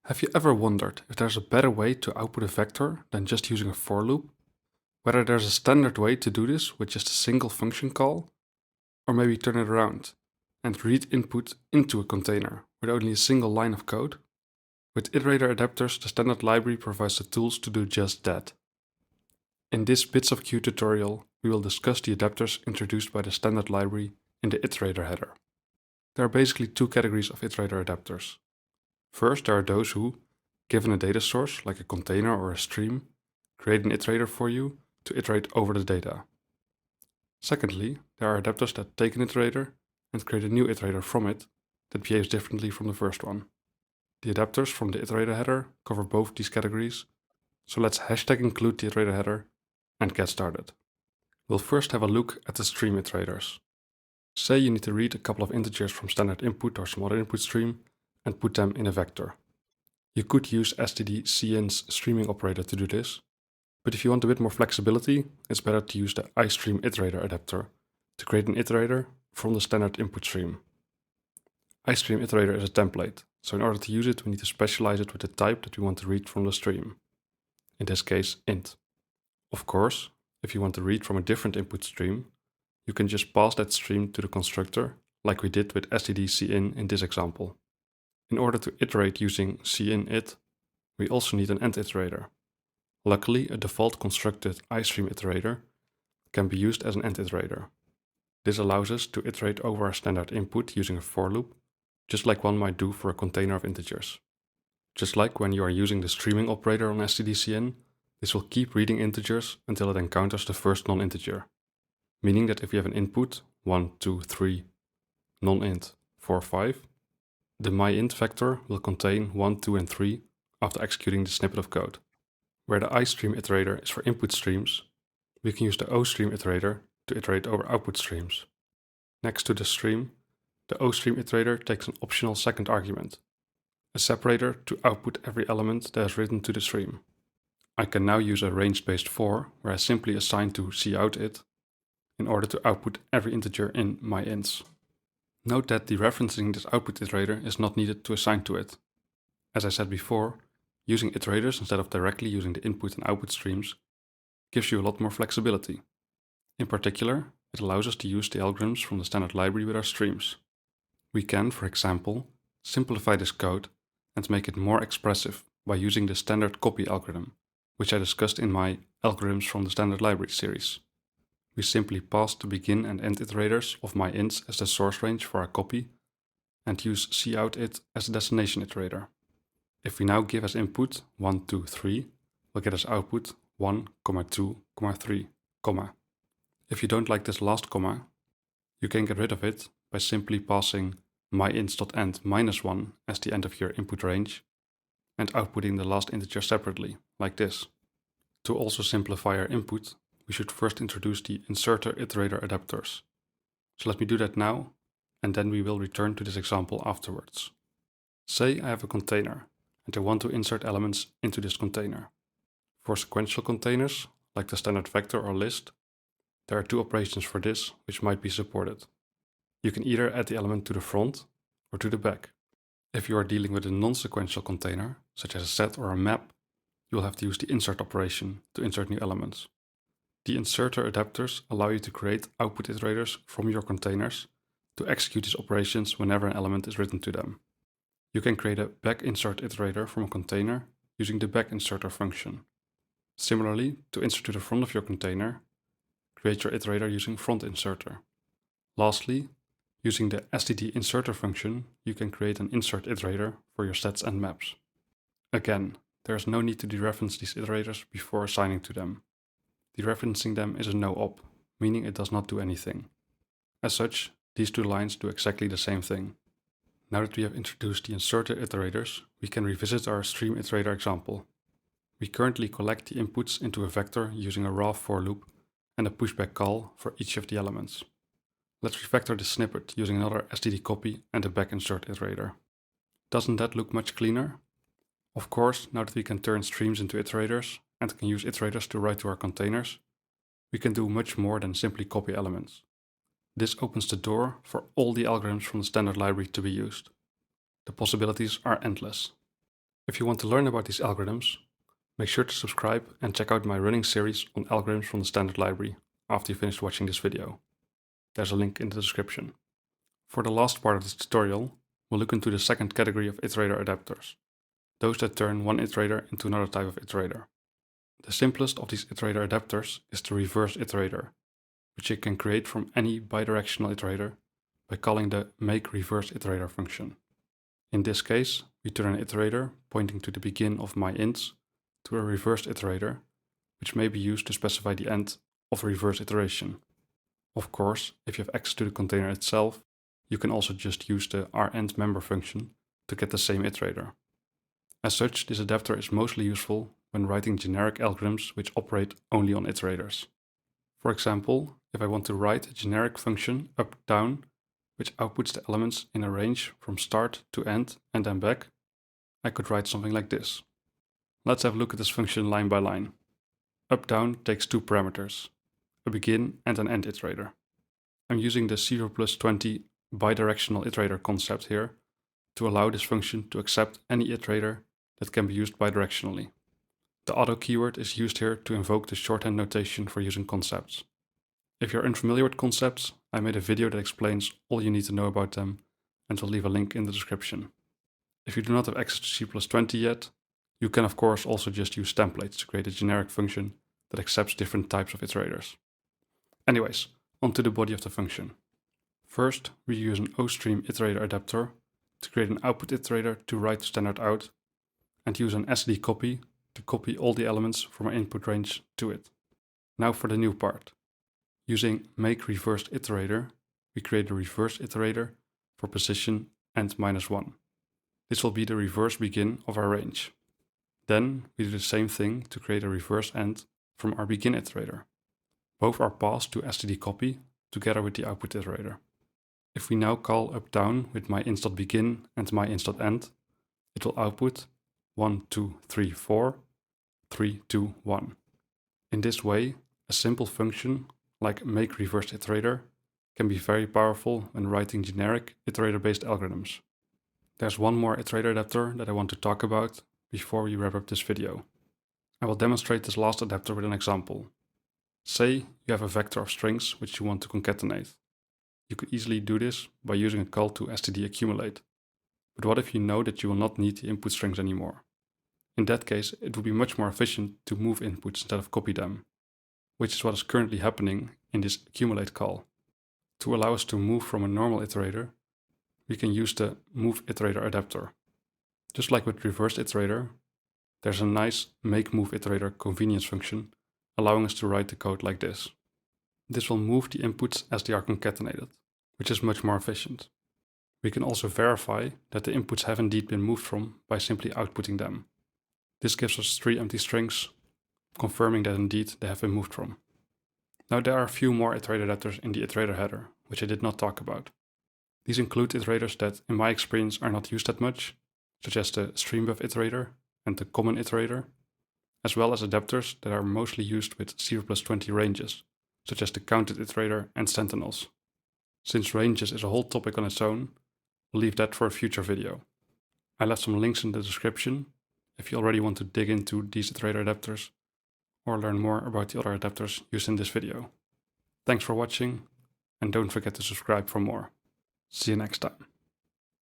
Have you ever wondered if there's a better way to output a vector than just using a for loop? Whether there's a standard way to do this with just a single function call, or maybe turn it around and read input into a container with only a single line of code? With iterator adapters, the standard library provides the tools to do just that. In this Bits of Q tutorial, we will discuss the adapters introduced by the standard library in the iterator header. There are basically two categories of iterator adapters. First, there are those who, given a data source like a container or a stream, create an iterator for you to iterate over the data. Secondly, there are adapters that take an iterator and create a new iterator from it that behaves differently from the first one. The adapters from the iterator header cover both these categories, so let's hashtag include the iterator header and get started. We'll first have a look at the stream iterators. Say you need to read a couple of integers from standard input or some other input stream and put them in a vector. You could use std_cin's streaming operator to do this, but if you want a bit more flexibility, it's better to use the iStreamIterator adapter to create an iterator from the standard input stream. iStreamIterator is a template, so in order to use it, we need to specialize it with the type that we want to read from the stream. In this case, int. Of course, if you want to read from a different input stream, you can just pass that stream to the constructor, like we did with std_cin in this example. In order to iterate using cinit, we also need an end iterator. Luckily, a default constructed iStreamIterator can be used as an end iterator. This allows us to iterate over our standard input using a for loop, just like one might do for a container of integers. Just like when you are using the streaming operator on std_cin, this will keep reading integers until it encounters the first non-integer. Meaning that if you have an input 1, 2, 3, non-int 4, 5, the myInt vector will contain 1, 2, and 3 after executing the snippet of code. Where the iStreamIterator is for input streams, we can use the oStreamIterator to iterate over output streams. Next to the stream, the oStreamIterator takes an optional second argument, a separator to output every element that is written to the stream. I can now use a range-based for, where I simply assign to count_it in order to output every integer in myInts. Note that dereferencing this output iterator is not needed to assign to it. As I said before, using iterators instead of directly using the input and output streams gives you a lot more flexibility. In particular, it allows us to use the algorithms from the standard library with our streams. We can, for example, simplify this code and make it more expressive by using the standard copy algorithm, which I discussed in my algorithms from the standard library series. We simply pass the begin and end iterators of myInts as the source range for our copy and use count_it as the destination iterator. If we now give as input 1, 2, 3, we'll get as output 1, 2, 3, comma. If you don't like this last comma, you can get rid of it by simply passing myInts.end -1 as the end of your input range and outputting the last integer separately, like this. To also simplify our input, we should first introduce the inserter-iterator adapters. So let me do that now, and then we will return to this example afterwards. Say I have a container, and I want to insert elements into this container. For sequential containers, like the standard vector or list, there are two operations for this which might be supported. You can either add the element to the front or to the back. If you are dealing with a non-sequential container, such as a set or a map, you will have to use the insert operation to insert new elements. The inserter adapters allow you to create output iterators from your containers to execute these operations whenever an element is written to them. You can create a back insert iterator from a container using the back inserter function. Similarly, to insert to the front of your container, create your iterator using front inserter. Lastly, using the std_inserter function, you can create an insert iterator for your sets and maps. Again, there is no need to dereference these iterators before assigning to them. Dereferencing them is a no-op, meaning it does not do anything. As such, these two lines do exactly the same thing. Now that we have introduced the inserter iterators, we can revisit our stream iterator example. We currently collect the inputs into a vector using a raw for loop and a pushback call for each of the elements. Let's refactor this snippet using another std copy and a back insert iterator. Doesn't that look much cleaner? Of course, now that we can turn streams into iterators and can use iterators to write to our containers, we can do much more than simply copy elements. This opens the door for all the algorithms from the standard library to be used. The possibilities are endless. If you want to learn about these algorithms, make sure to subscribe and check out my running series on algorithms from the standard library after you finish watching this video. There's a link in the description. For the last part of this tutorial, we'll look into the second category of iterator adapters, those that turn one iterator into another type of iterator. The simplest of these iterator adapters is the reverse iterator, which you can create from any bidirectional iterator by calling the makeReverseIterator function. In this case, we turn an iterator pointing to the begin of my ints to a reverse iterator, which may be used to specify the end of a reverse iteration. Of course, if you have access to the container itself, you can also just use the rEndMember function to get the same iterator. As such, this adapter is mostly useful when writing generic algorithms which operate only on iterators. For example, if I want to write a generic function up-down, which outputs the elements in a range from start to end and then back, I could write something like this. Let's have a look at this function line by line. Up-down takes two parameters, a begin and an end iterator. I'm using the 0+20 bidirectional iterator concept here to allow this function to accept any iterator that can be used bidirectionally. The auto keyword is used here to invoke the shorthand notation for using concepts. If you're unfamiliar with concepts, I made a video that explains all you need to know about them and will leave a link in the description. If you do not have access to C+20 yet, you can of course also just use templates to create a generic function that accepts different types of iterators. Anyways, onto the body of the function. First, we use an OStream iterator adapter to create an output iterator to write standard out, and use an SD copy to copy all the elements from our input range to it. Now for the new part. Using makeReverseIterator, we create a reverse iterator for position and -1. This will be the reverse begin of our range. Then we do the same thing to create a reverse end from our begin iterator. Both are passed to std copy together with the output iterator. If we now call up-down with my int.begin and my int.end, it will output 1, 2, 3, 4, 3, 2, 1. In this way, a simple function like makeReverseIterator can be very powerful when writing generic iterator-based algorithms. There's one more iterator adapter that I want to talk about before we wrap up this video. I will demonstrate this last adapter with an example. Say you have a vector of strings which you want to concatenate. You could easily do this by using a call to std_accumulate. But what if you know that you will not need the input strings anymore? In that case, it would be much more efficient to move inputs instead of copy them, which is what is currently happening in this accumulate call. To allow us to move from a normal iterator, we can use the moveIterator adapter. Just like with reverse iterator, there's a nice makeMoveIterator convenience function allowing us to write the code like this. This will move the inputs as they are concatenated, which is much more efficient. We can also verify that the inputs have indeed been moved from by simply outputting them. This gives us 3 empty strings, confirming that indeed they have been moved from. Now there are a few more iterator adapters in the iterator header, which I did not talk about. These include iterators that, in my experience, are not used that much, such as the streambuf iterator and the common iterator, as well as adapters that are mostly used with 0+20 ranges, such as the counted iterator and sentinels. Since ranges is a whole topic on its own, we'll leave that for a future video. I left some links in the description if you already want to dig into these iterator adapters or learn more about the other adapters used in this video. Thanks for watching, and don't forget to subscribe for more. See you next time.